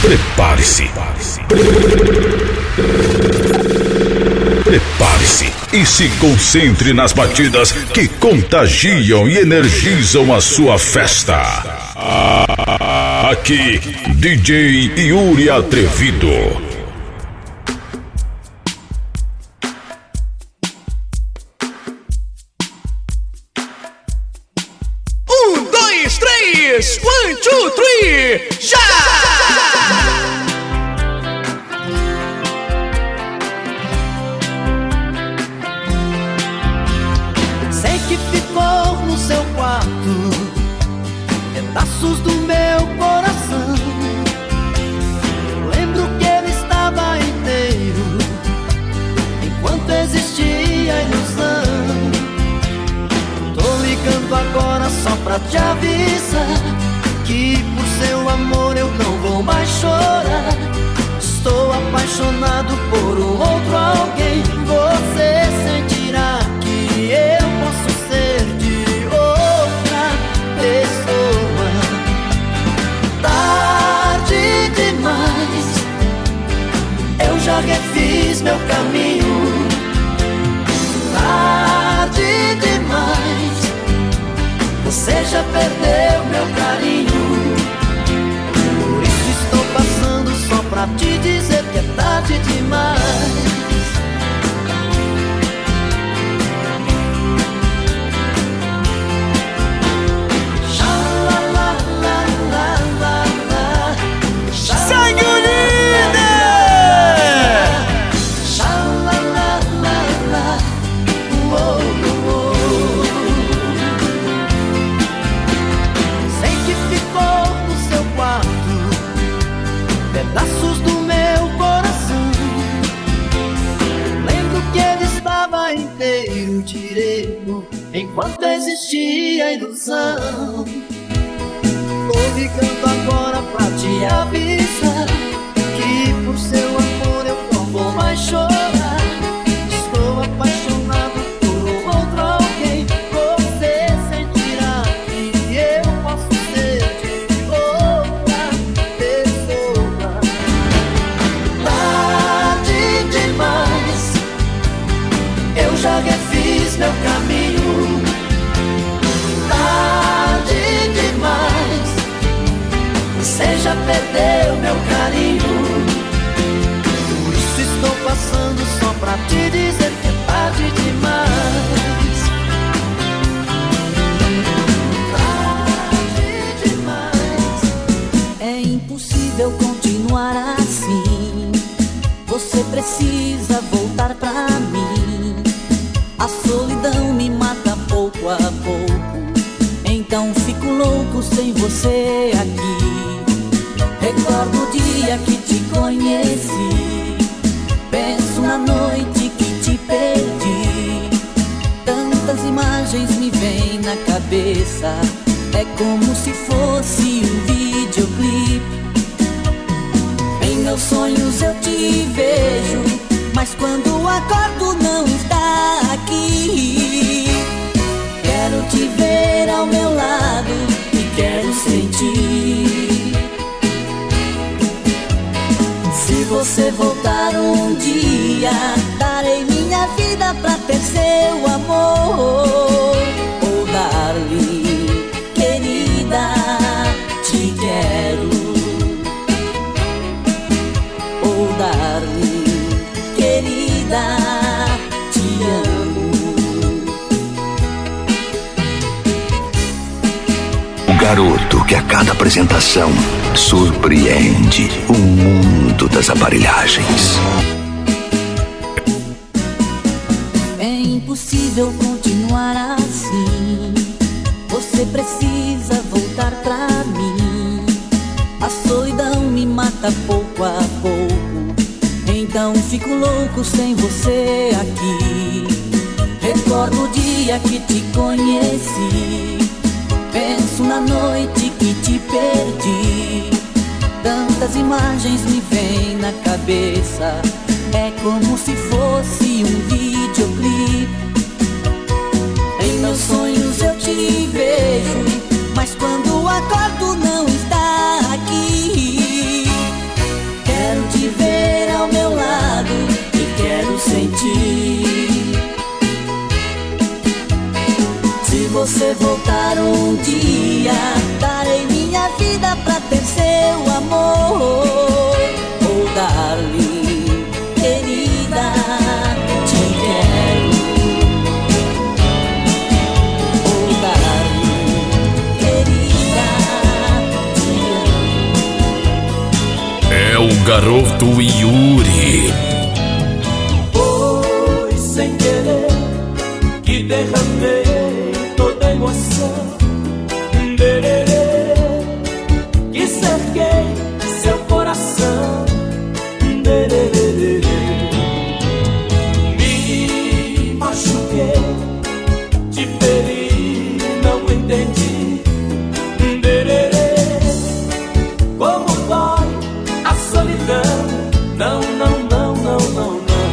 Prepare-se. Prepare-se e se concentre nas batidas que contagiam e energizam a sua festa. Aqui, DJ Yuri Atrevido. One, two, three, já! Sei que ficou no seu quarto pedaços do meu coração. Lembro que ele estava inteiro enquanto existia a ilusão. Tô ligando agora só pra te avisar que por seu amor eu não vou mais chorar. Estou apaixonado por um outro alguém. Você sentirá que eu posso ser de outra pessoa. Tarde demais, eu já refiz meu caminho. Tarde demais, você já perdeu meu carinho. Por isso estou passando só pra te dizer que é tarde demais. Segue o líder! Sei que ficou no seu quarto pedaços do meu coração. Lembro que ele estava inteiro, tirei-o enquanto existia a ilusão. Tô ligando agora pra te avisar que por seu amor eu não vou mais chorar. Estou apaixonado por um outro alguém. Você sentirá que eu posso ser de outra pessoa. Tarde demais, eu já refiz meu caminho. Tarde demais, você já perdeu meu carinho. Por isso estou passando só pra te dizer que é tarde demais. Tarde demais. É impossível continuar assim. Você precisa voltar pra mim. A solidão me mata pouco a pouco. Então fico louco sem você aqui. Recordo o dia que te conheci. Penso na noite que te perdi. Tantas imagens me vêm na cabeça. É como se fosse um videoclipe. Em meus sonhos eu te vejo, mas quando acordo não está aqui. Quero te ver ao meu lado e quero sentir. Se você voltar um dia, darei minha vida pra ter seu amor. Oh, darling, querida, te quero. Oh, darling, querida, te amo. O garoto que a cada apresentação surpreende o mundo das aparelhagens. É impossível continuar assim. Você precisa voltar pra mim. A solidão me mata pouco a pouco. Então fico louco sem você aqui. Recordo o dia que te conheci. Penso na noite que te perdi. Tantas imagens me vêm na cabeça. É como se fosse um videoclipe. Em meus sonhos eu te vejo, mas quando acordo não está aqui. você voltar um dia, darei minha vida pra ter seu amor. Oh, darling, querida, te quero. Oh, darling, querida, te amo. É o garoto Yuri. Foi sem querer que derramei toda a emoção. Que cerquei seu coração. Me machuquei, te feri, não entendi. Como dói a solidão. Não, não, não, não, não, não.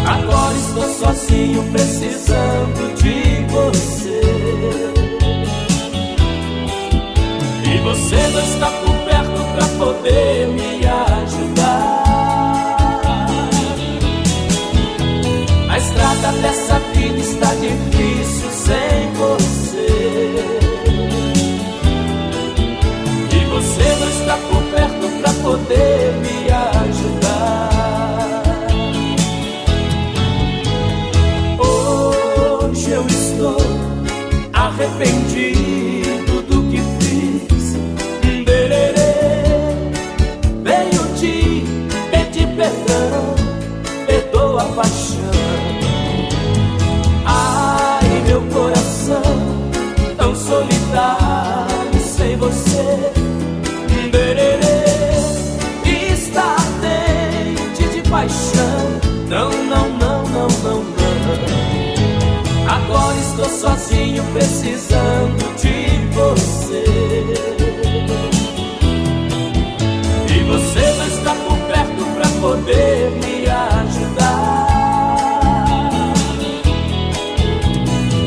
Agora estou sozinho, precisando de você. E você não está por perto pra poder me ajudar. A estrada dessa vida está difícil sem você. E você não está por perto pra poder me ajudar. Hoje eu estou arrependido do que fiz. Venho te pedir perdão, perdoa a paixão. Ai, meu coração, tão solitário sem você. Está ardente de paixão. Não, não, não, não, não, não. Agora estou sozinho, precisando de você. E você não está por perto pra poder me ajudar.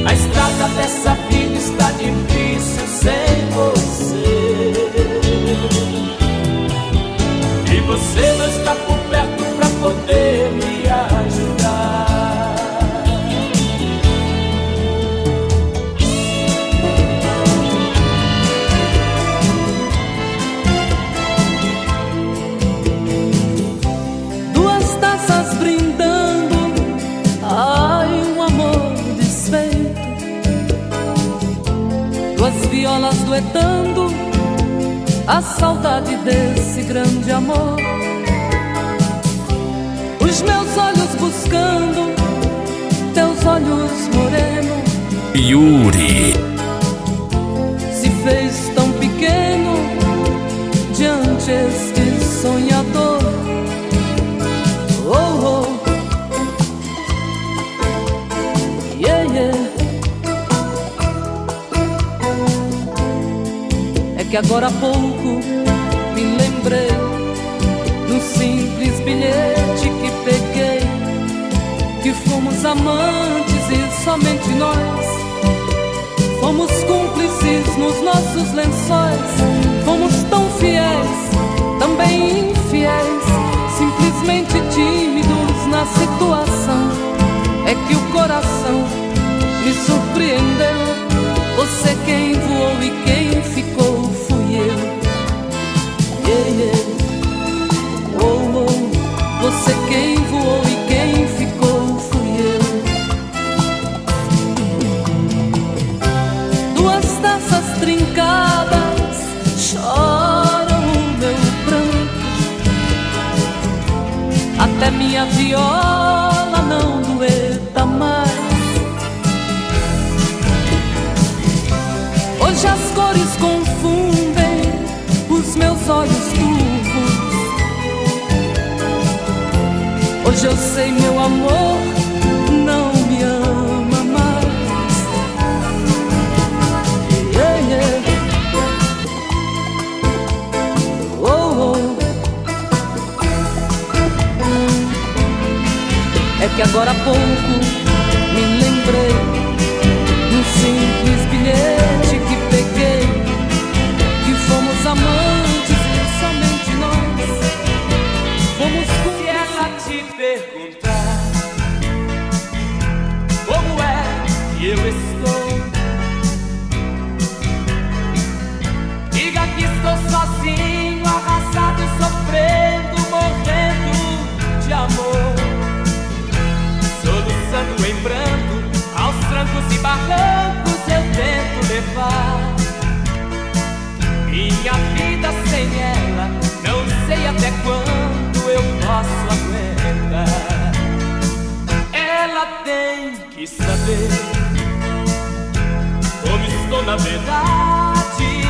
A estrada dessa vida está difícil sem você. E você não está por perto pra poder me ajudar. Duas taças brindando, ai, um amor desfeito. Duas violas duetando a saudade desse grande amor. Os meus olhos buscando teus olhos moreno. Yuri. Se fez tão pequeno diante este sonhador. Oh, oh, yeah, yeah. É que agora há pouco me lembrei num simples bilhete que peguei, que fomos amantes e somente nós. Fomos cúmplices nos nossos lençóis. Fomos tão fiéis, também infiéis, simplesmente tímidos na situação. É que o coração me surpreendeu. Você quem voou e quem ficou fui eu. Yeah, yeah. Oh, oh. Você quem voou e quem ficou fui eu. Duas taças trincadas choram o meu pranto. Até minha viola não dueta mais. Hoje as cores confundem os meus olhos turvos. Hoje eu sei, meu amor não me ama mais. Yeah, yeah. Oh, oh. É que agora há pouco me lembrei num simples bilhete que peguei, que fomos amantes e somente nós. Fomos cúmplices. Se ela te perguntar como é que eu estou, minha vida sem ela, não sei até quando eu posso aguentar. Ela tem que saber como estou na verdade.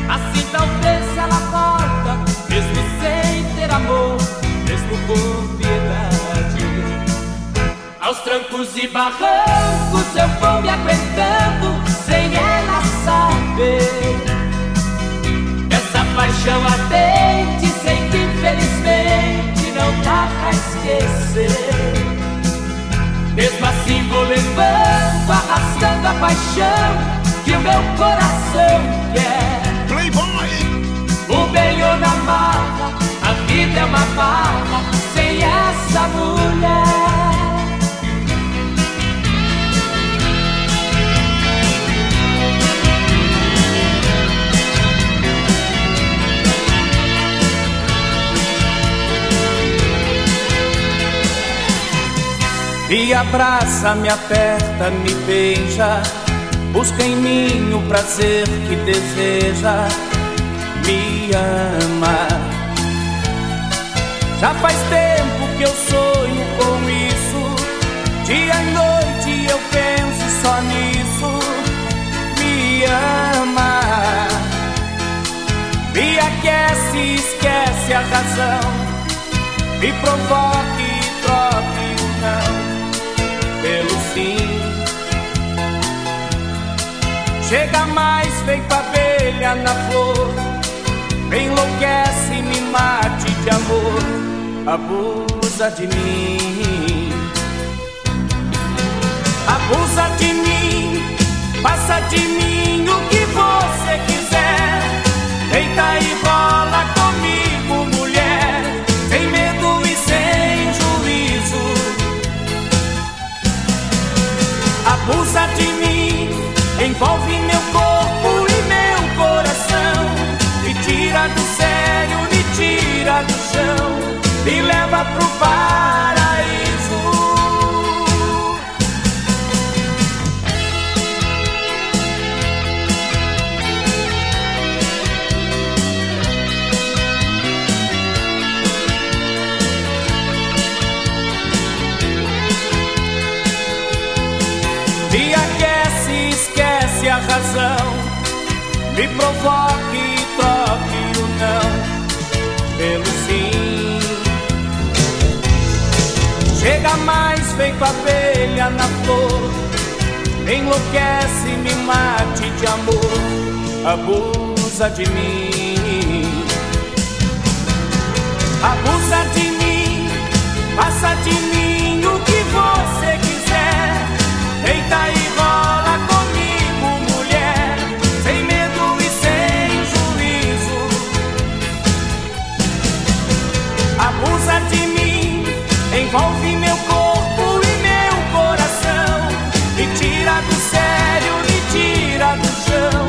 Assim talvez ela volta, mesmo sem ter amor, mesmo com piedade. Aos trancos e barrancos eu vou me aguentando, sem ela saber. Essa paixão ardente, sei que infelizmente não dá pra esquecer. Mesmo assim vou levando, arrastando a paixão que o meu coração quer. O bem ou na marra, a vida é uma barra sem essa mulher. Me abraça, me aperta, me beija, busca em mim o prazer que deseja, me ama. Já faz tempo que eu sonho com isso, dia e noite eu penso só nisso, me ama. Me aquece, esquece a razão, me provoque e troque o não pelo sim. Chega mais feito abelha na flor, me enlouquece, me mate de amor, abusa de mim. Abusa de mim, faça de mim o que você quiser. Deita e rola comigo, mulher, sem medo e sem juízo. Abusa de mim, envolve meu corpo e meu coração, me tira do sério, me tira do chão, me leva pro paraíso. Me aquece, esquece a razão, me provoque e troque o não pelo sim. Chega mais feito abelha na flor, me enlouquece, me mate de amor, abusa de mim. Abusa de mim, faça de mim o que você quiser. Deita e rola comigo, mulher, sem medo e sem juízo. Abusa de mim, envolve meu corpo e meu coração, me tira do sério, me tira do chão,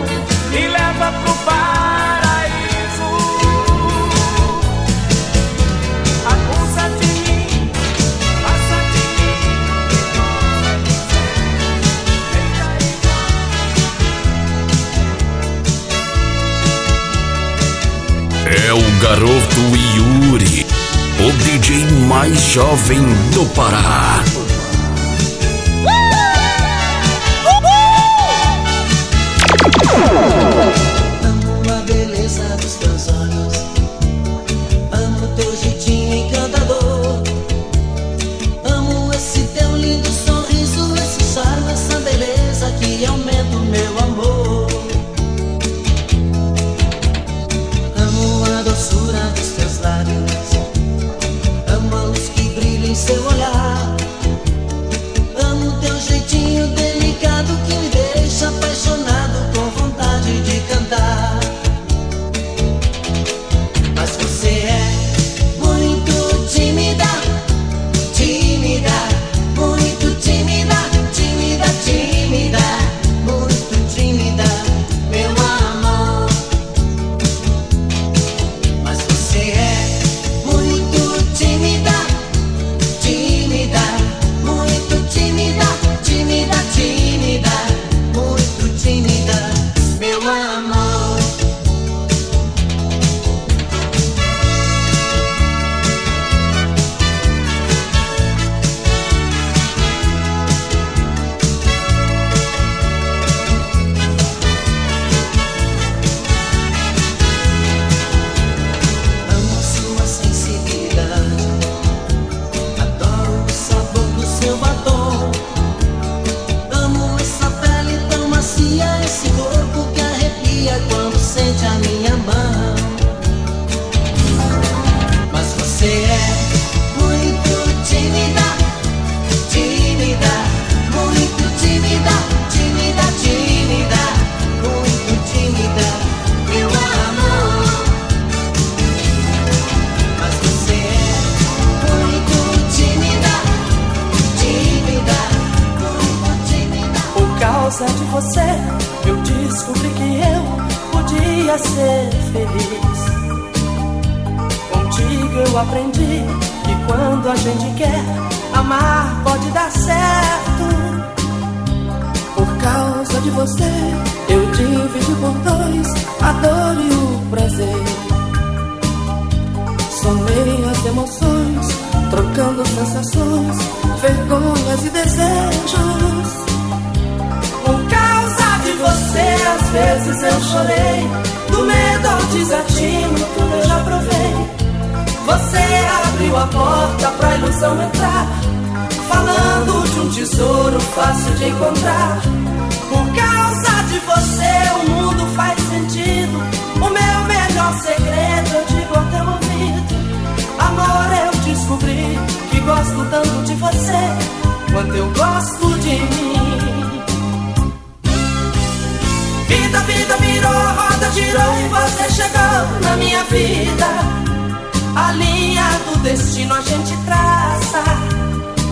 me leva pro paraíso. Abusa de mim, passa de mim. É o garoto Yuri, o DJ mais jovem do Pará. Amo a beleza dos teus olhos, amo teu jeitinho encantador, amo esse teu lindo sorriso, esse charme, essa beleza que aumenta o meu amor. Amo a doçura dos teus lábios, amo a luz que brilha em seu olhar, amo teu jeitinho delicado que me deixa apaixonado, com vontade de cantar. Mas você é muito tímida, tímida, muito tímida, tímida, tímida, muito tímida, meu amor. Mas você é muito tímida, tímida. causa de você eu descobri que eu podia ser feliz. Contigo eu aprendi que quando a gente quer amar pode dar certo. Por causa de você eu dividi por dois a dor e o prazer. Somei as emoções, trocando sensações, vergonhas e desejos. Por causa de você às vezes eu chorei, do medo ao desatino tudo eu já provei. Você abriu a porta pra ilusão entrar, falando de um tesouro fácil de encontrar. Por causa de você o mundo faz sentido. O meu melhor segredo eu digo ao teu ouvido. Amor, eu descobri que gosto tanto de você quanto eu gosto de mim. Vida, vida virou, roda girou e você chegou na minha vida. A linha do destino a gente traça.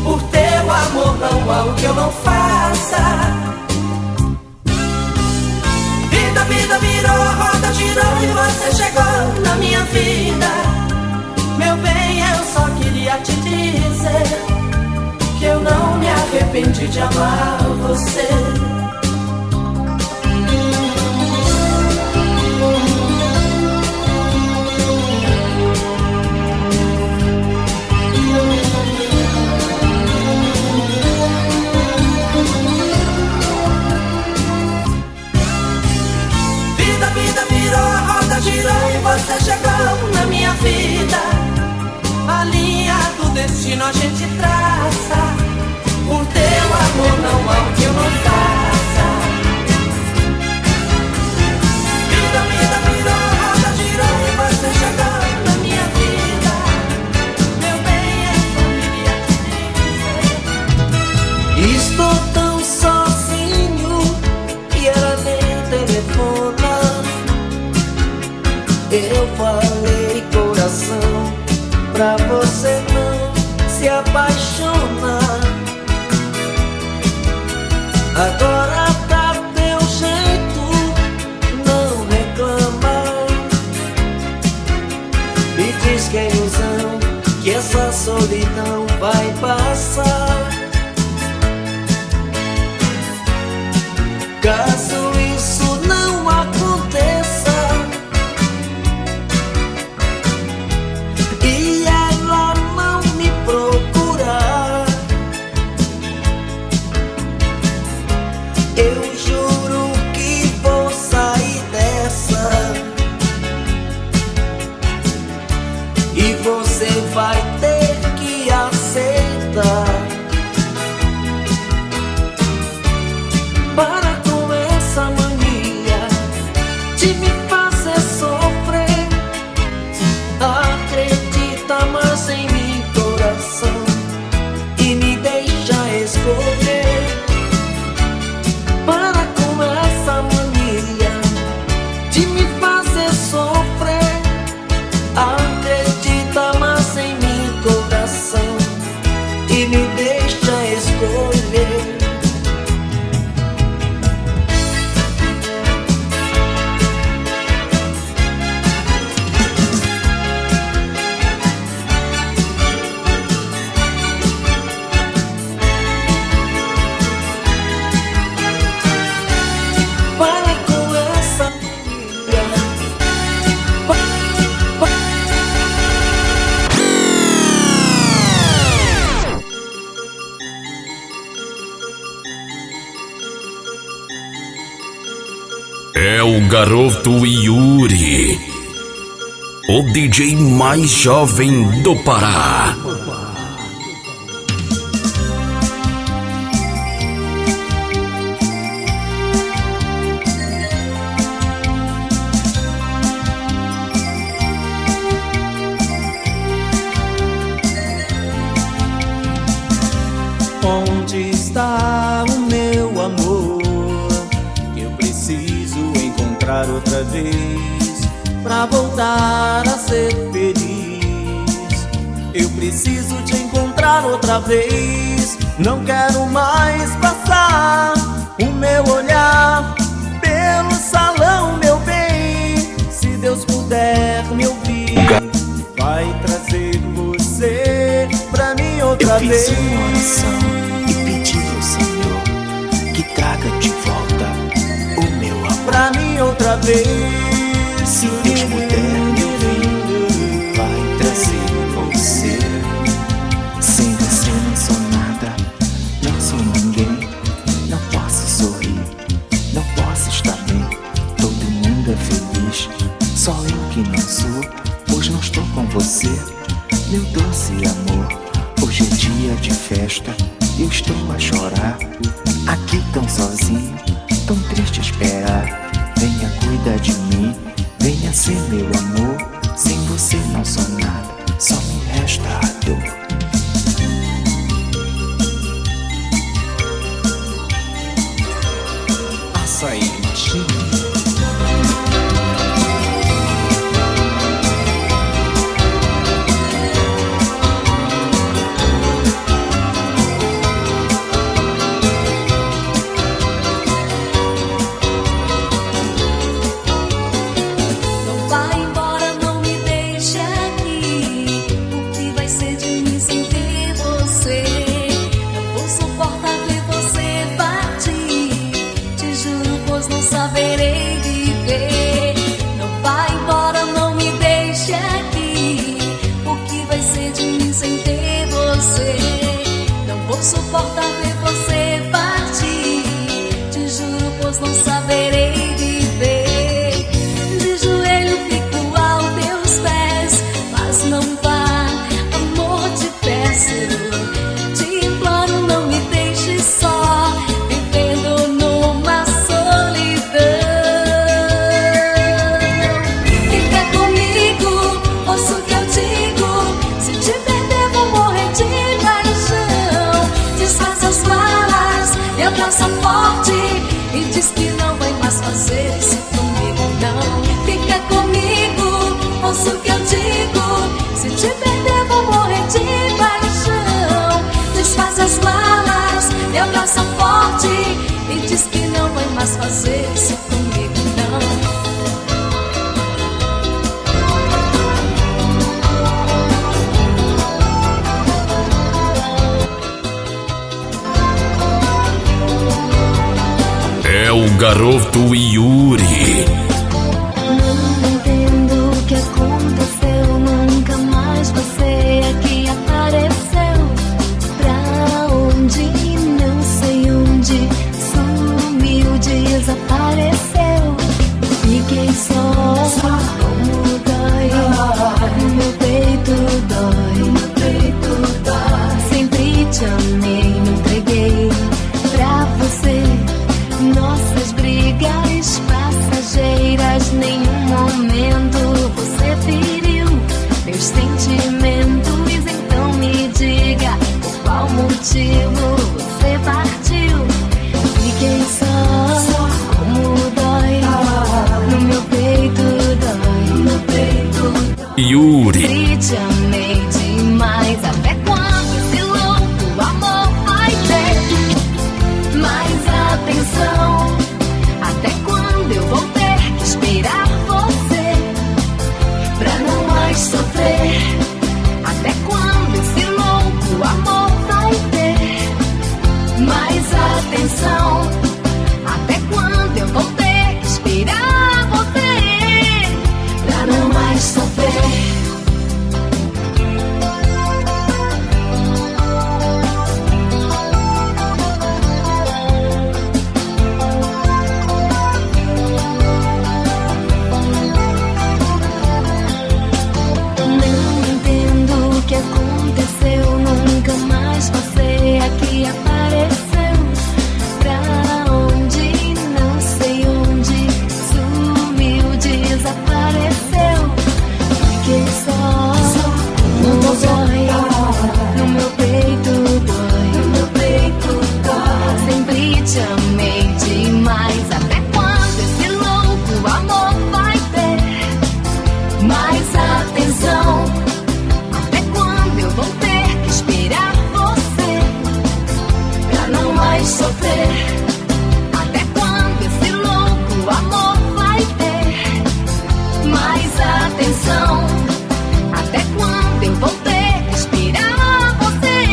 Por teu amor não há o que eu não faça. Vida, vida virou, roda girou e você chegou na minha vida. Meu bem, eu só queria te dizer que eu não me arrependi de amar você. Girou e você chegou na minha vida. A linha do destino a gente traça. Por teu amor não há o que eu não faça. Vida, vida virou, roda girou e você chegou na minha vida. Meu bem, eu só queria te dizer. Estou tão sozinho e ela nem telefona. Eu falei coração, pra você não se apaixonar. Agora tá teu jeito, não reclama. Me diz que é ilusão, que essa solidão vai passar. Caso isso não aconteça vai ter que aceitar. Para com essa mania de me fazer sofrer. Acredita mais em mim, coração, e me deixa escolher. Para com essa mania de me fazer sofrer. Acredita mais em mim, coração, e me deixa escolher. Para com essa mania. É o garoto Yuri, o DJ mais jovem do Pará. Onde está o meu amor? Eu preciso encontrar outra vez pra voltar a ser feliz. Eu preciso te encontrar outra vez Não quero mais passar o meu olhar pelo salão, meu bem. Se Deus puder me ouvir, vai trazer você pra mim outra vez. Eu fiz uma oração e pedi ao Senhor que traga de volta o meu amor pra mim outra vez. Se Deus puder me ouvir, vai trazer você. Sem você não sou nada, não sou ninguém. Não posso sorrir, não posso estar bem. Todo mundo é feliz, só eu que não sou, pois não estou com você. Meu doce amor, hoje é dia de festa, eu estou a chorar. Aqui tão sozinho, tão triste a esperar. Venha cuidar de mim, venha ser meu amor. Sem você não sou nada, só me resta a dor. Açaí Machine. Saberei viver. Não vai embora, não me deixe aqui. O que vai ser de mim sem ter você? Não vou suportar ver você partir. Te juro, pois não saberei viver. De joelho fico aos teus pés, mas não vá, amor, te peço. Te imploro, não me deixe só, vivendo numa abraça forte e diz que não vai mais fazer isso comigo, não. Fica comigo, ouça o que eu digo. Se te perder vou morrer de paixão. Desfaz as malas, me abraça forte e diz que não vai mais fazer isso comigo, não. É o garoto Yuri. Não entendo o que aconteceu, nunca mais você aqui apareceu. Pra onde, não sei onde, sumiu, desapareceu. Fiquei só, como dói, no meu peito dói, sempre te amei, me entreguei pra você. Nossas brigas passageiras, nenhum momento você feriu meus sentimentos. Então me diga por qual motivo você partiu. Fiquei só, como dói, no meu peito dói, Yuri. sempre te amei demais. Até quando esse louco amor vai ter mais atenção? Até quando eu vou ter que esperar você pra não mais sofrer? Até quando esse louco amor vai ter mais atenção? Até quando eu vou ter que esperar você pra não mais sofrer? volver? Até quando esse louco amor vai ter mais atenção? Até quando eu vou ter que esperar você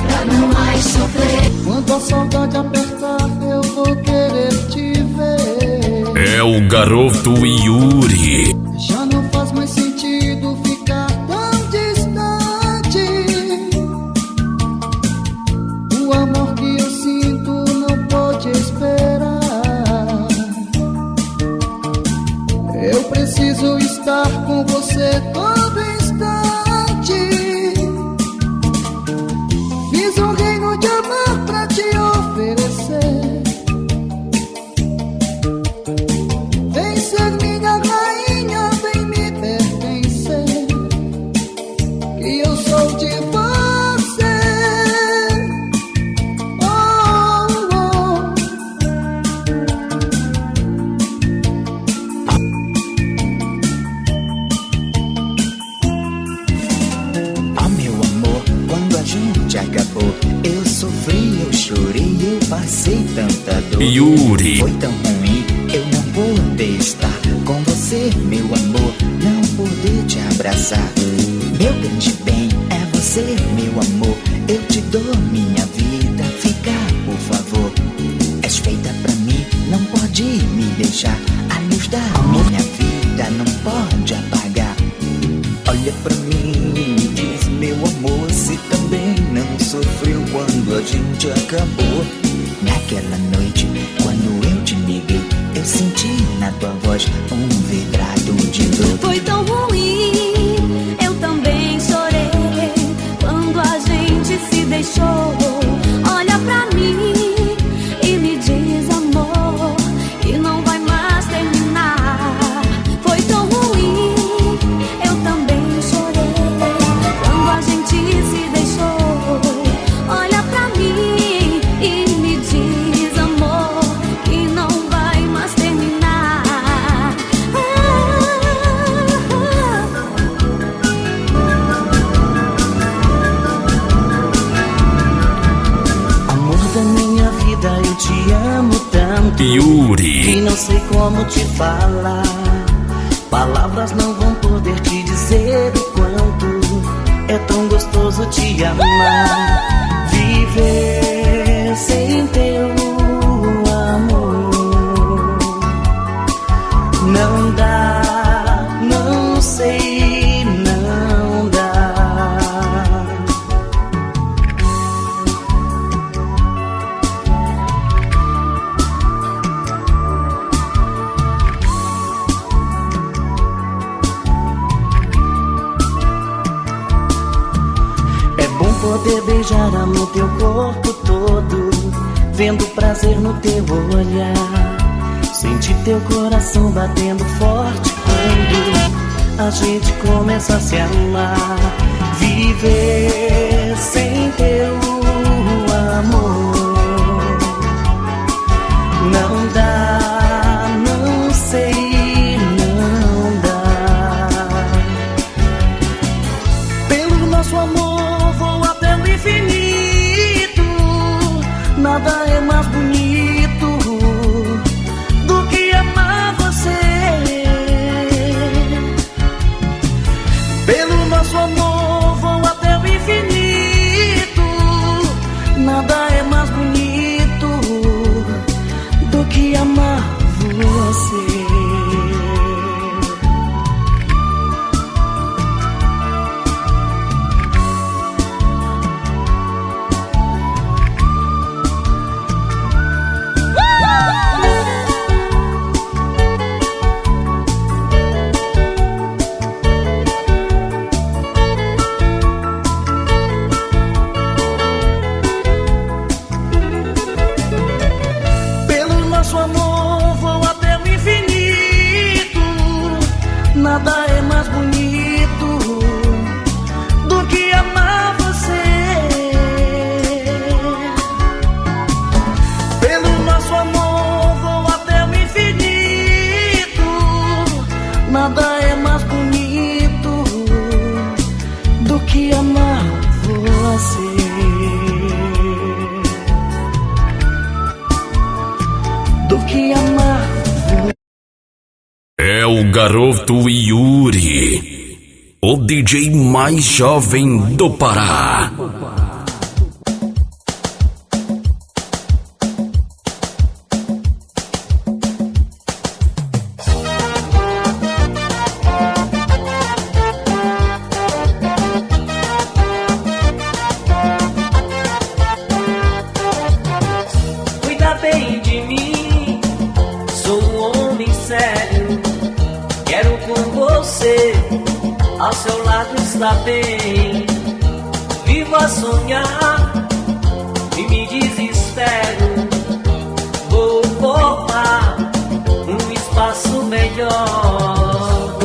pra não mais sofrer? Quando a saudade apertar, eu vou querer te ver. É o garoto Yuri. Já não faz mais sentido ficar tão distante. O amor que eu sinto não pode esperar. Eu preciso estar com você todo instante. Fiz um reino de amor pra te oferecer. Vem ser minha rainha, vem me pertencer, que eu sou de você. Oh, oh. Ah, meu amor, quando a gente acabou, eu sofri, eu chorei, eu passei tanta dor. Yuri. Foi tão ruim eu não poder estar com você, meu amor, não poder te abraçar. Meu grande bem é você, meu amor, eu te dou minha vida, fica, por favor. És feita pra mim, não pode me deixar. A luz da minha vida não pode apagar. Olha pra mim, me diz, meu amor, se também não sofreu quando a gente acabou. Naquela noite, quando eu te liguei, eu senti na tua voz um vibrato de dor. Foi tão ruim, eu também chorei quando a gente se deixou. Olha pra mim e me diz, amor, que não vai mais terminar. Foi tão ruim, eu também chorei quando a gente se deixou. Olha pra mim e me diz, amor, que não vai mais terminar. Amor da minha vida, eu te amo tanto Yuri. que não sei como te falar. Palavras não vão poder te dizer o quanto é tão gostoso te amar. Viver sem teu amor não dá, não sei, não dá. É bom poder beijar no teu corpo todo, vendo prazer no teu olhar. Sentir teu coração batendo forte quando a gente começa a se amar. Viver sem teu amor não dá, não sei, não dá. Pelo nosso amor vou até o infinito. Nada é mais bonito do que amar você. Pelo nosso amor vou até o infinito. Nada é mais bonito do que amar você. garoto Yuri, o DJ mais jovem do Pará. Cuida bem de mim, sou um homem sério. Quero com você, ao seu lado estar bem. Vivo a sonhar e me desespero. Vou formar um espaço melhor.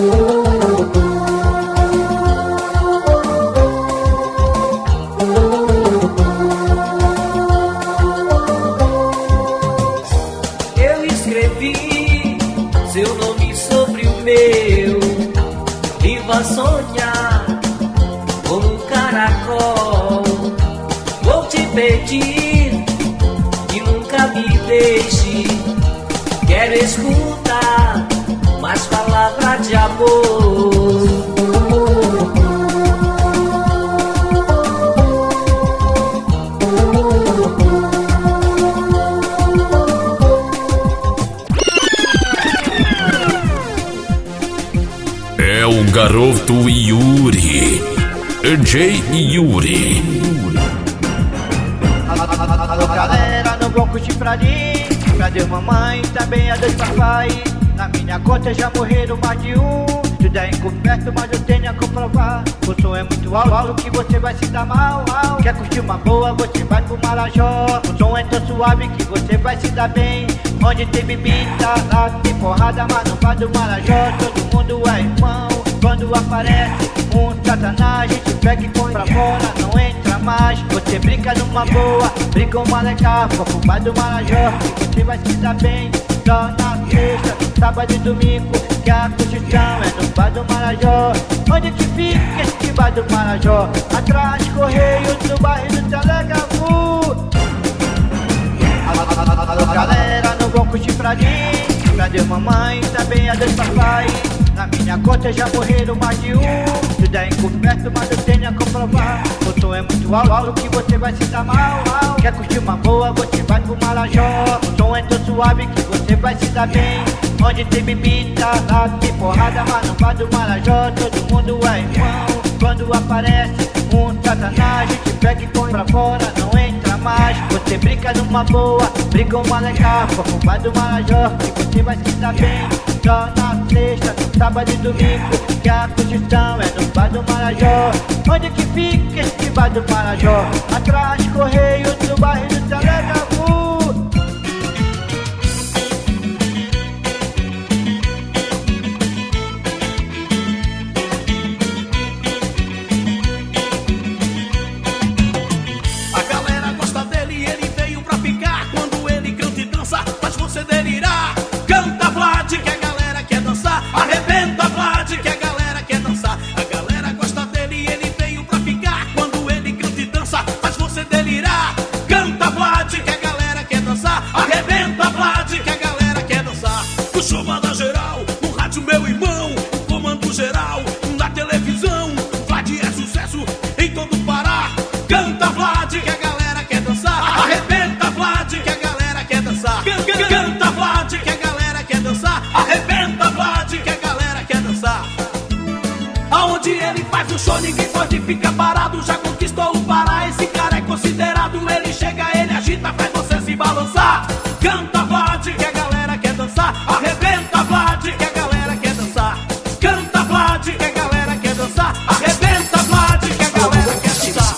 Eu escrevi seu nome sobre o meu. Vivo a sonhar como um caracol. Vou te pedir que nunca me deixe. Quero escutar mais palavras de amor. É o garoto Yuri, DJ Yuri. Alô galera, no bloco chifradinho. Pra Deus mamãe, também a Deus papai. Na minha conta já morreram mais de um. Tudo é encoberto, mas eu tenho a comprovar. O som é muito alto que você vai se dar mal. Quer curtir uma boa, você vai pro Marajó. O som é tão suave que você vai se dar bem. Onde tem bebida, lá tem porrada, mas não vai do Marajó. Todo mundo é irmão. Quando aparece um satanás, a gente pega e põe pra fora, não entra mais. Você brinca numa boa, brinca uma legal. Copo vai do Marajó, que você vai se dar bem. Só na sexta, sábado e domingo, que a Constituição é no bar do Marajó. Onde que fica esse bar do Marajó? Atrás, Correios, no bairro do Telegafu. Alô galera, no bloco chifradinho. Pra Deus mamãe, também a Deus papai. Na minha conta já morreram mais de um. Tudo é encoberto, mas eu tenho a comprovar. O som é muito alto que você vai se dar mal. Quer curtir uma boa, você vai pro Marajó. O som é tão suave que você vai se dar bem. Onde tem bebida, lá tem porrada, mas não vai do Marajó. Todo mundo é irmão. Quando aparece um satanás, a gente pega e põe pra fora, não entra mais. Você brinca numa boa, brinca uma legal. Como vai do Marajó, que você vai se dar bem. Só na sexta, sábado e domingo, que a Constituição é no bar do Marajó. Onde que fica esse bar do Marajó? Atrás, Correios, no bairro do Telegafu. A galera gosta dele e ele veio pra ficar. Quando ele canta e dança, faz você delirar. Canta Vlad que a galera quer dançar. Arrebenta Vlad que a galera quer dançar. A galera gosta dele e ele veio pra ficar. Quando ele canta e dança, faz você delirar. Canta Vlad que a galera quer dançar. Arrebenta Vlad que a galera quer dançar. O show manda geral, no rádio meu irmão. Comando geral, na televisão. Vlad é sucesso em todo o Pará. Canta Vlad que a galera quer dançar. Arrebenta Vlad que a galera quer dançar. Canta Vlad que a galera quer dançar. Arrebenta Vlad que a galera quer dançar. Aonde ele faz o show ninguém pode ficar parado. Já conquistou o Pará, esse cara é considerado. Ele chega, ele agita, faz você se balançar. Canta Vlad que a galera quer dançar. Arrebenta Vlad que a galera quer dançar. Canta Vlad que a galera quer dançar. Arrebenta Vlad que a galera quer dançar.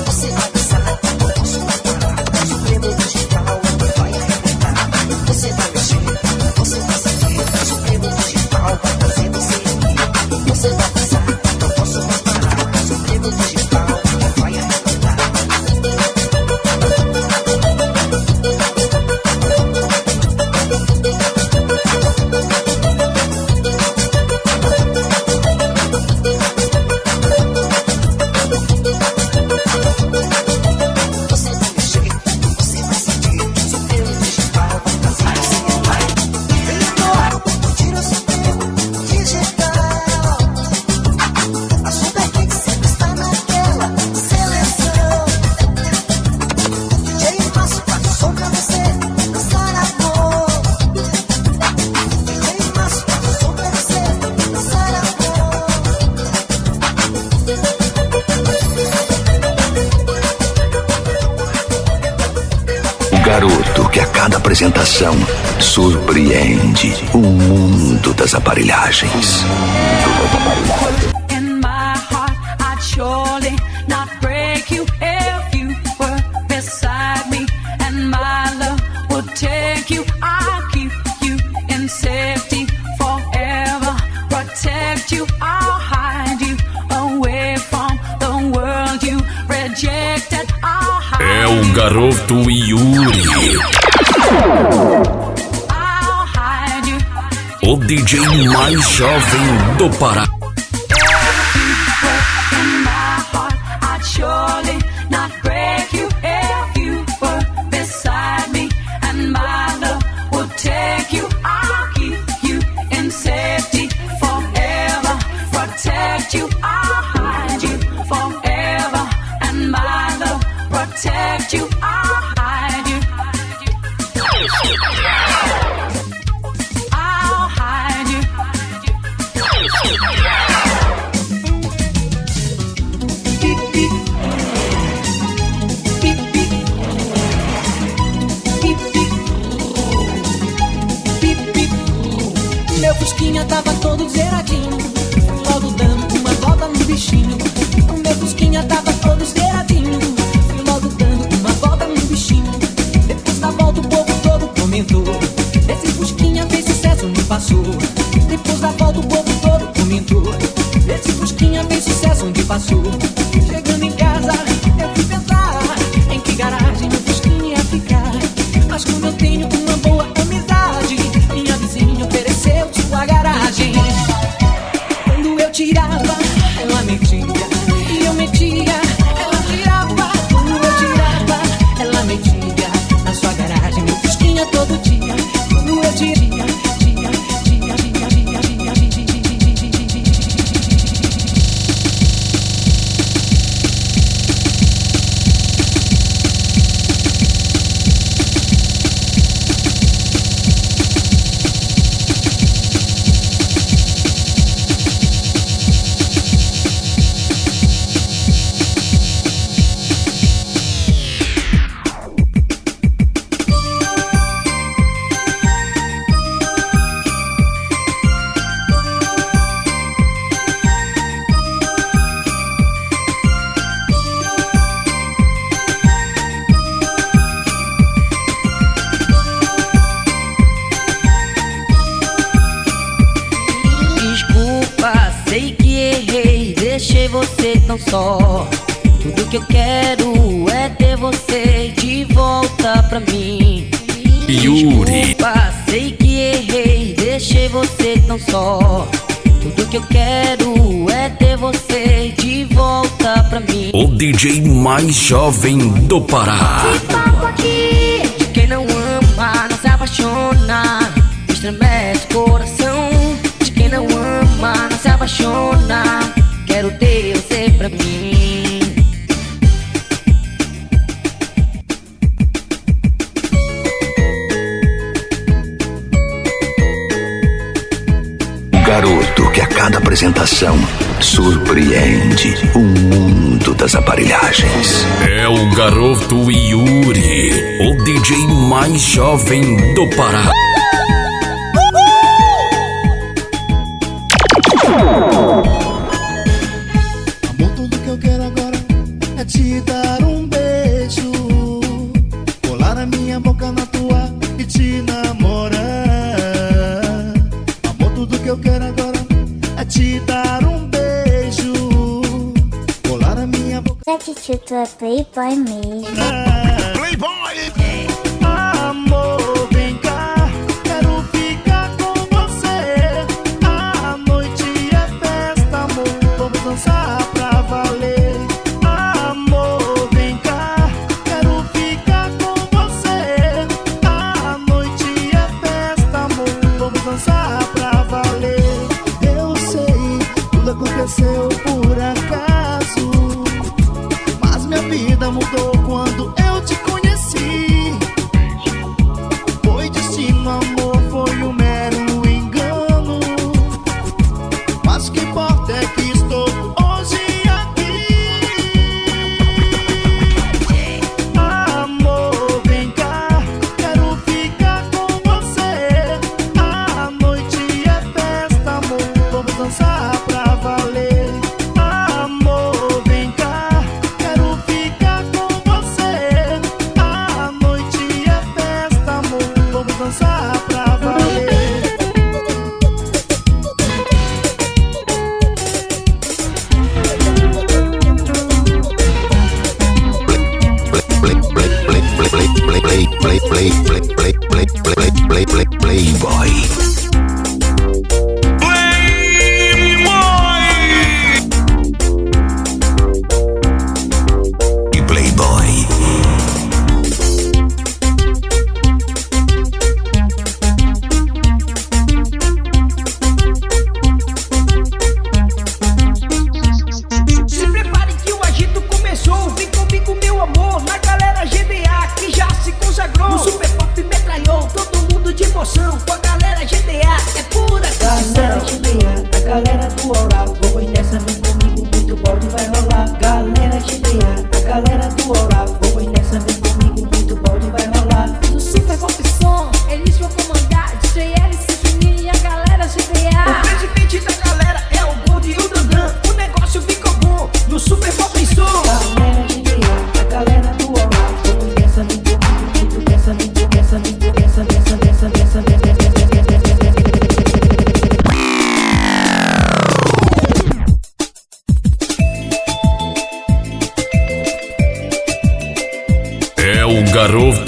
Você vai dançar com o nosso Pará. Supremo Garoto que a cada apresentação surpreende o mundo das aparelhagens. In my heart, I'd surely not break you if you were beside me, and my love would take you. I'll keep you in safety forever, protect you. I'll hide you away from the world you rejected. I'll hide É o garoto Yuri, I'll hide you. o DJ mais jovem do Pará. In my heart, I'd surely not break you if you were beside me, and my love would take you. I'll keep you in safety forever, protect you. I'll hide you forever, and my love protect you. I'll hide you. I'll hide you. Meu fusquinha tava todo zeradinho, fui logo dando uma volta no bichinho. O meu fusquinha tava todo zeradinho, fui logo dando uma volta no bichinho. Depois da volta o povo todo comentou, esse fusquinha fez sucesso, me passou. Depois da volta o povo todo comentou, esse fusquinha fez sucesso, onde passou. Chegando em casa eu fui pensar em que garagem meu fusquinha ia ficar. Mas como eu tenho uma boa amizade, minha vizinha ofereceu sua garagem. Quando eu tirava, ela metia, e eu metia, ela tirava. Quando eu tirava, ela metia na sua garagem meu fusquinha todo dia. Quando eu tirava, você tão só. Tudo que eu quero é ter você de volta pra mim. Yuri, Desculpa, sei que errei, deixei você tão só. Tudo que eu quero é ter você de volta pra mim. o DJ mais jovem do Pará. Esse papo aqui De quem não ama, não se apaixona, estremece o coração. De quem não ama, não se apaixona, quero ter você pra mim. Garoto que a cada apresentação surpreende o mundo das aparelhagens. É o garoto Yuri, o DJ mais jovem do Pará. Amor, tudo que eu quero agora é te dar um beijo, colar a minha boca na tua e te namorar. Amor, tudo que eu quero agora é te dar um beijo, colar a minha boca. Tio, tu é playboy mesmo. Amor, vem cá, quero ficar com você. A noite é festa, amor, vamos dançar pra valer. Amor, vem cá, quero ficar com você. A noite é festa, amor, vamos dançar pra valer. Eu sei, tudo aconteceu por acaso, mas minha vida mudou quando eu te conheci. Foi destino, amor, foi um mero engano, mas o que importa é que estou hoje aqui. Amor, vem cá,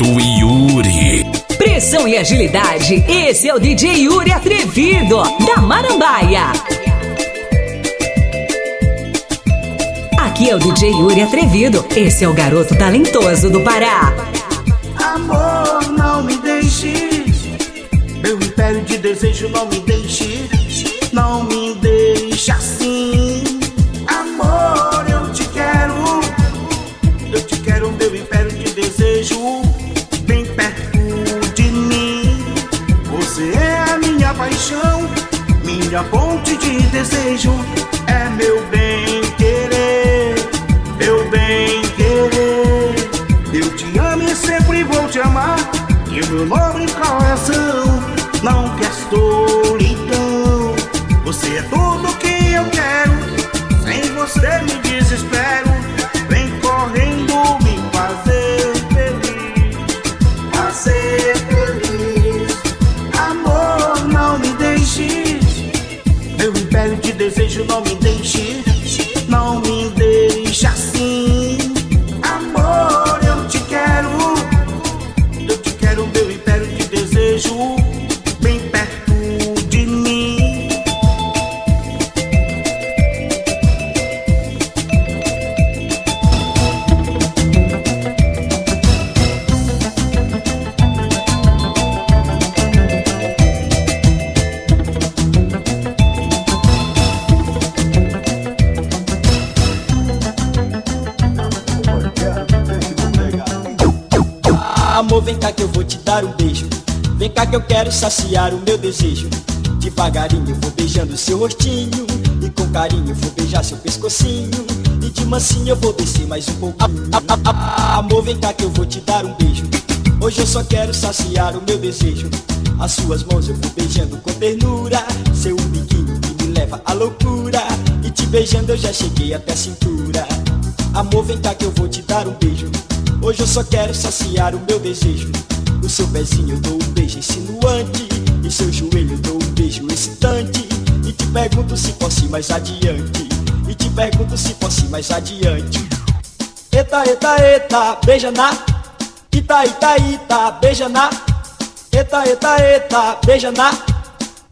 garoto Yuri. Pressão e agilidade, esse é o DJ Yuri Atrevido, da Marambaia. Aqui é o DJ Yuri Atrevido, esse é o garoto talentoso do Pará. Amor, não me deixe, meu império de desejo não me deixe, não me deixe assim. Amor, eu te quero, meu império de desejo, bem perto de mim. Você é a minha paixão, minha ponte de desejo, é meu bem querer, meu bem querer. Eu te amo e sempre vou te amar, e o meu nobre coração não quer solidão. Você é tudo que eu quero, sem você me desespero. Vem correndo me fazer feliz, fazer feliz. Amor, não me deixe, meu império de desejo não me deixe, não me deixe assim. Amor, eu te quero, meu império de desejo, bem perto de mim. Amor, vem cá que eu vou te dar um beijo. Vem cá que eu quero saciar o meu desejo. Devagarinho eu vou beijando seu rostinho, e com carinho eu vou beijar seu pescocinho, e de mansinho eu vou descer mais um pouquinho. Amor, vem cá que eu vou te dar um beijo. Hoje eu só quero saciar o meu desejo. As suas mãos eu vou beijando com ternura, seu biquinho que me leva à loucura, e te beijando eu já cheguei até a cintura. Amor, vem cá que eu vou te dar um beijo. Hoje eu só quero saciar o meu desejo. O seu pezinho eu dou um beijo insinuante, e seu joelho eu dou um beijo excitante, e te pergunto se posso ir mais adiante, e te pergunto se posso ir mais adiante. Eita, eita, eita, beija na. Ita, ita, ita, beija na. Eita, eita, eita, beija na.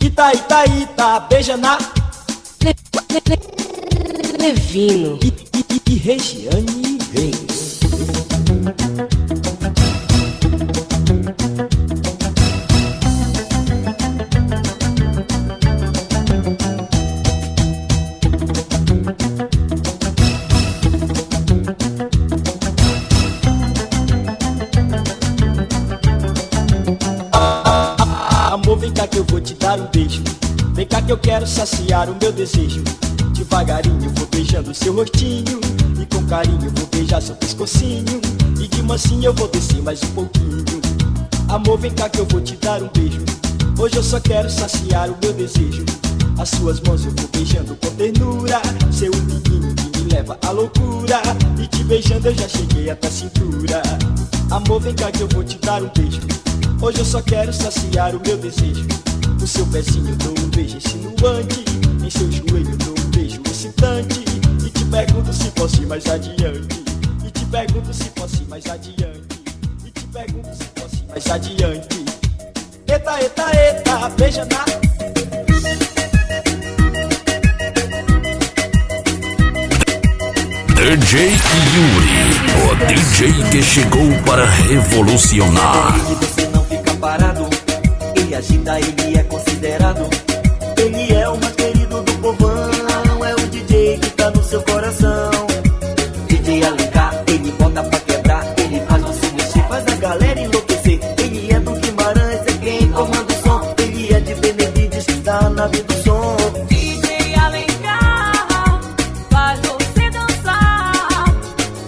Ita, ita, ita, beija na. Levino e Regiane Reis. Amor, vem cá que eu vou te dar um beijo. Vem cá que eu quero saciar o meu desejo. Devagarinho eu vou beijando seu rostinho, e com carinho eu vou beijar seu pescocinho, e de mansinho eu vou descer mais um pouquinho. Amor, vem cá que eu vou te dar um beijo. Hoje eu só quero saciar o meu desejo. As suas mãos eu vou beijando com ternura, seu biquinho que me leva à loucura, e te beijando eu já cheguei até a cintura. Amor, vem cá que eu vou te dar um beijo. Hoje eu só quero saciar o meu desejo. O seu pezinho eu dou um beijo insinuante, em seu joelho eu dou um beijo excitante, e te pergunto se posso ir mais adiante, e te pergunto se posso ir mais adiante, e te pergunto se posso ir mais adiante. Eita, eita, eita, beija na. DJ Yuri, o DJ que chegou para revolucionar. Você não fica parado, ele agita, ele é considerado. Ele é o mais querido do povão, é o DJ que tá no seu coração. DJ Alencar, ele bota pra quebrar, ele faz você mexer, faz a galera enlouquecer. Ele é do Guimarães, é quem comanda o som. Ele é de Benevides, que tá na nave do som. DJ Alencar, faz você dançar.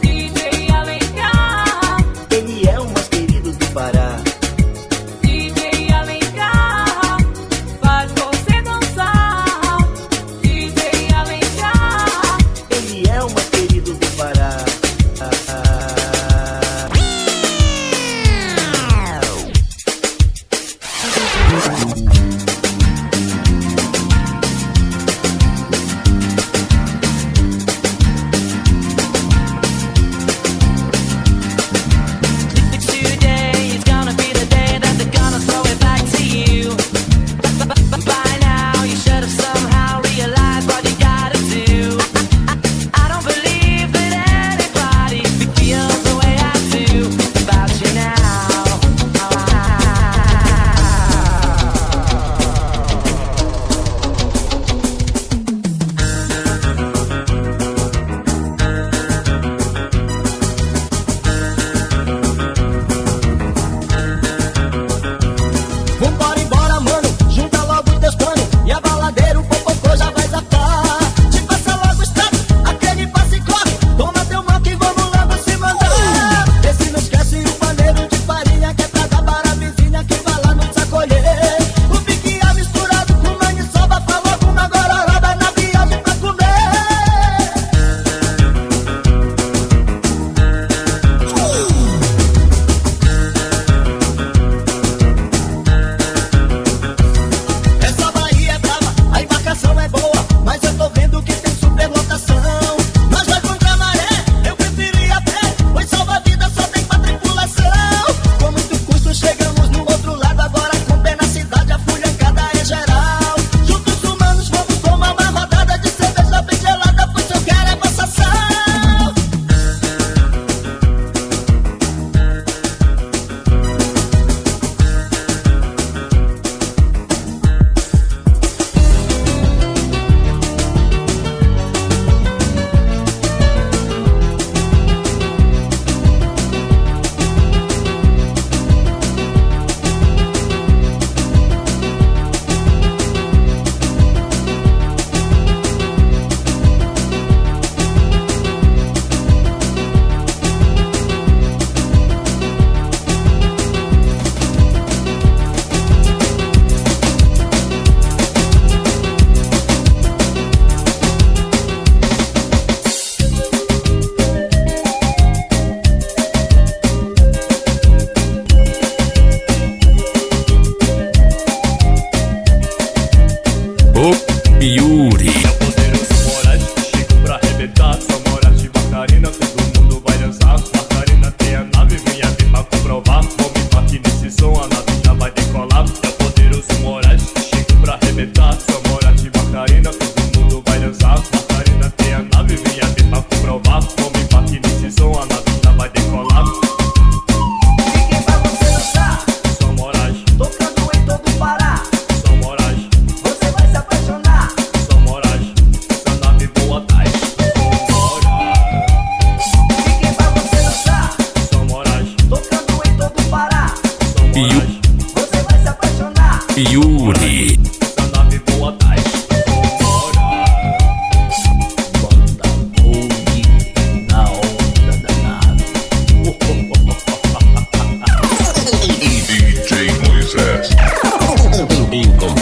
DJ Alencar, ele é o mais querido do Pará. DJ Alencar, faz você dançar. DJ Alencar, Ele é o mais querido do Pará.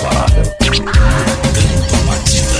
incomparável. Mudando a batida.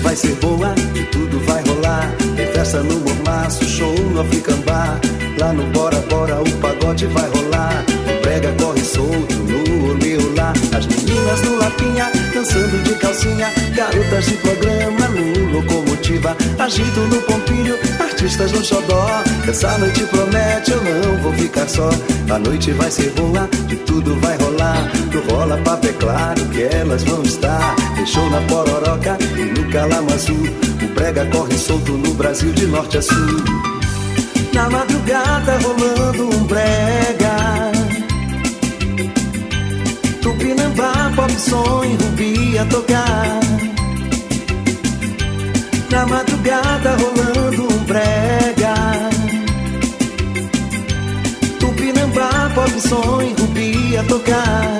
Vai ser boa e tudo vai rolar. Tem festa no Mormaço, show no Africambá. Lá no Bora Bora o pagode vai rolar. O brega corre solto no Oleolá. As meninas no Lapinha dançando de calcinha. Garotas de programa no Locomotiva. Agito no Pompilho, artistas no Xodó. Essa noite promete, eu não vou ficar só. A noite vai ser boa e tudo vai rolar. No Rola Papo é claro que elas vão estar. Tem show na Pororoca e no Calamazu. O brega corre solto no Brasil de norte a sul. Na madrugada rolando um brega. Tupinambá, pop som e Rubi a tocar. Na madrugada rolando um brega. Tupinambá, pop som e Rubi a tocar.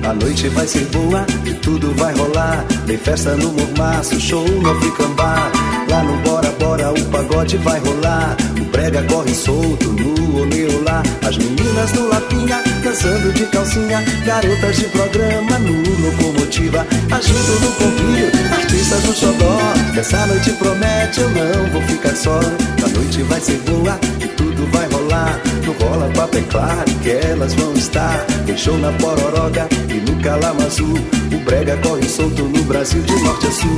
A noite vai ser boa e tudo vai rolar. Tem festa no Mormaço, show no Africambá. Lá no Bora Bora o pagode vai rolar. O brega corre solto no Oleolá. As meninas no Lapinha dançando de calcinha. Garotas de programa no Locomotiva. Agito no Pompilho, artistas no Xodó. Essa noite promete, eu não vou ficar só. A noite vai ser boa e tudo vai rolar. No Rola Papo é claro que elas vão estar. Tem show na Pororoca e no Calamazu. O brega corre solto no Brasil de norte a sul.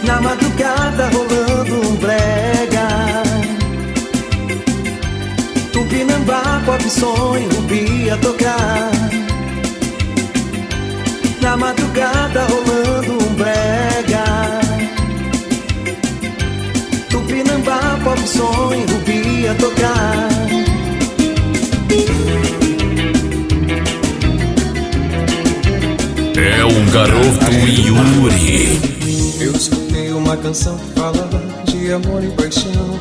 Na madrugada rolando um brega. Tupinambá, pop som e Rubi a tocar. Na madrugada rolando um brega. Tupinambá, pop som e Rubi a tocar. É um garoto Yuri. Eu escutei uma canção que falava de amor e paixão.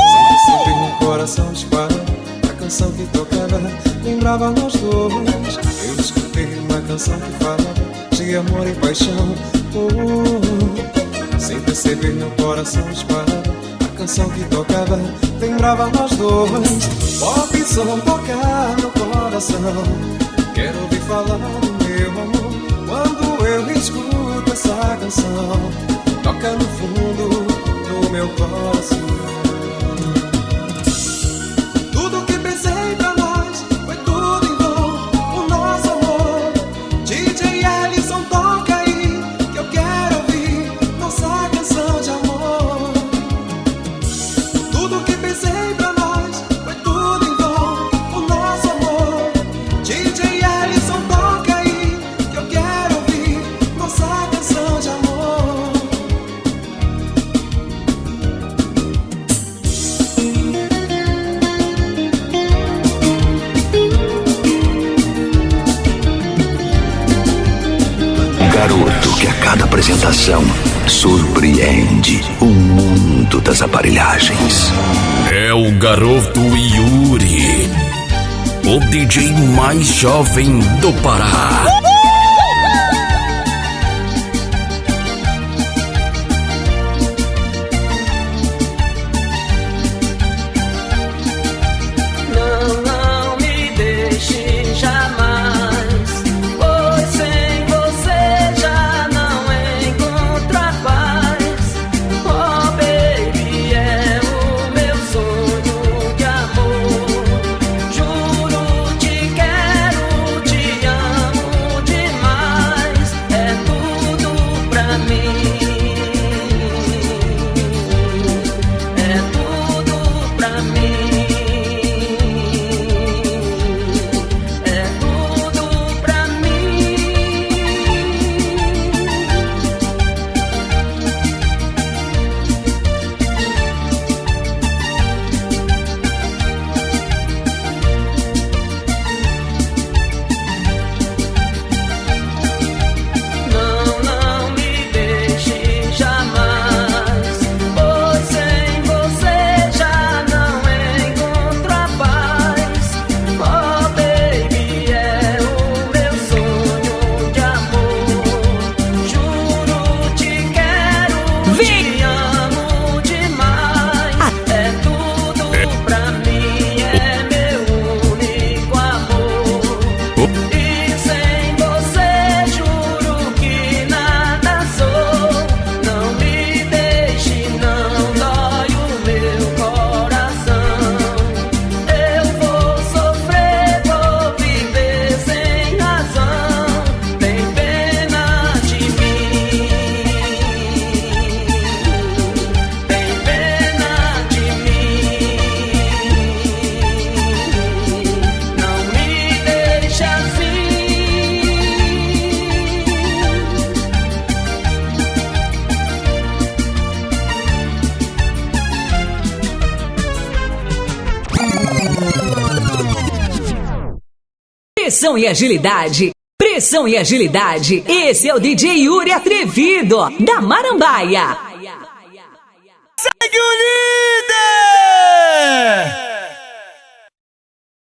Sem perceber no coração disparar. A canção que tocava lembrava nós dois. Eu escutei uma canção que falava de amor e paixão. Sem perceber meu coração disparava. A canção que tocava lembrava nós dois. Pop som tocar no coração. Quero ouvir falar do meu amor. Quando eu escuto essa canção, toca no fundo do meu coração. Tudo que pensei pra nós foi tudo em vão. O nosso amor. DJ Ellison, toca aí que eu quero ouvir nossa canção de amor. Tudo que pensei pra nós foi tudo em vão. O nosso amor. DJ Ellison, toca aí que eu quero ouvir nossa canção de amor. Garoto que a cada apresentação surpreende o mundo das aparelhagens. É o garoto Yuri. o DJ mais jovem do Pará. Pressão e agilidade. Pressão e agilidade. Esse é o DJ Yuri Atrevido, da Marambaia. Segue o líder!